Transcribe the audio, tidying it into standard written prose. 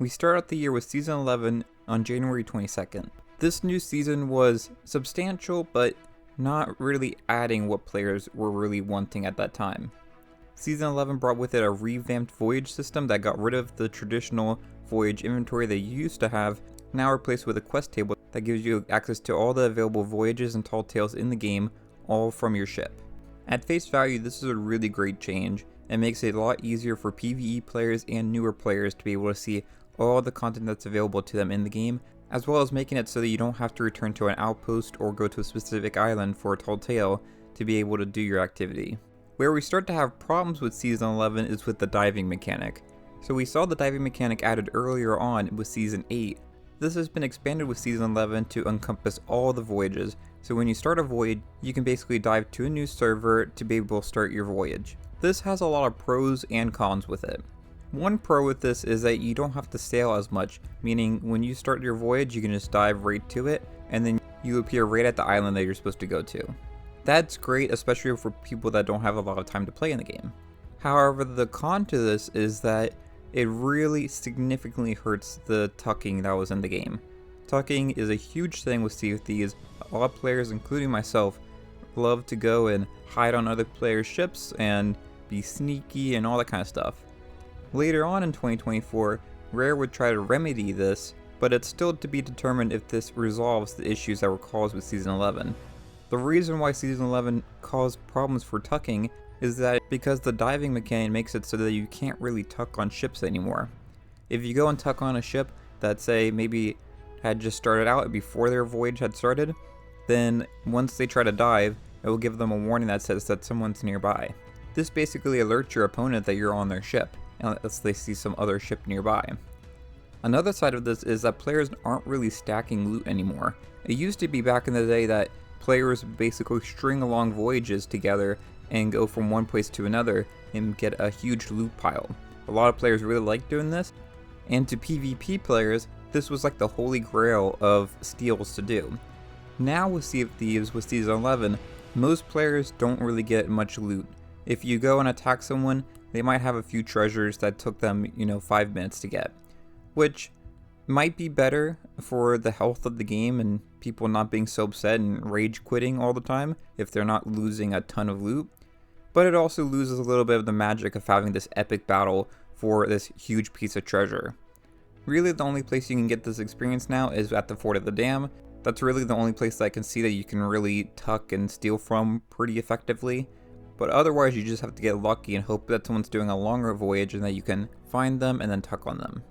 We start out the year with Season 11 on January 22nd. This new season was substantial, but not really adding what players were really wanting at that time. Season 11 brought with it a revamped voyage system that got rid of the traditional voyage inventory that you used to have, now replaced with a quest table that gives you access to all the available voyages and tall tales in the game, all from your ship. At face value, this is a really great change and makes it a lot easier for PvE players and newer players to be able to see all the content that's available to them in the game, as well as making it so that you don't have to return to an outpost or go to a specific island for a tall tale to be able to do your activity. Where we start to have problems with Season 11 is with the diving mechanic. So we saw the diving mechanic added earlier on with Season 8. This has been expanded with Season 11 to encompass all the voyages, so when you start a voyage, you can basically dive to a new server to be able to start your voyage. This has a lot of pros and cons with it. One pro with this is that you don't have to sail as much, meaning when you start your voyage you can just dive right to it, and then you appear right at the island that you're supposed to go to. That's great, especially for people that don't have a lot of time to play in the game. However, the con to this is that it really significantly hurts the tucking that was in the game. Tucking is a huge thing with Sea of Thieves. A lot of players, including myself, love to go and hide on other players' ships and be sneaky and all that kind of stuff. Later on in 2024, Rare would try to remedy this, but it's still to be determined if this resolves the issues that were caused with Season 11. The reason why Season 11 caused problems for tucking is that because the diving mechanic makes it so that you can't really tuck on ships anymore. If you go and tuck on a ship that, say, maybe had just started out before their voyage had started, then once they try to dive, it will give them a warning that says that someone's nearby. This basically alerts your opponent that you're on their ship, unless they see some other ship nearby. Another side of this is that players aren't really stacking loot anymore. It used to be back in the day that players basically string along voyages together and go from one place to another and get a huge loot pile. A lot of players really like doing this, and to PvP players, this was like the holy grail of steals to do. Now with Sea of Thieves with Season 11, most players don't really get much loot. If you go and attack someone, they might have a few treasures that took them, 5 minutes to get, which might be better for the health of the game and people not being so upset and rage quitting all the time if they're not losing a ton of loot, but it also loses a little bit of the magic of having this epic battle for this huge piece of treasure. Really, the only place you can get this experience now is at the Fort of the Dam. That's really the only place that I can see that you can really tuck and steal from pretty effectively. But otherwise, you just have to get lucky and hope that someone's doing a longer voyage and that you can find them and then tuck on them.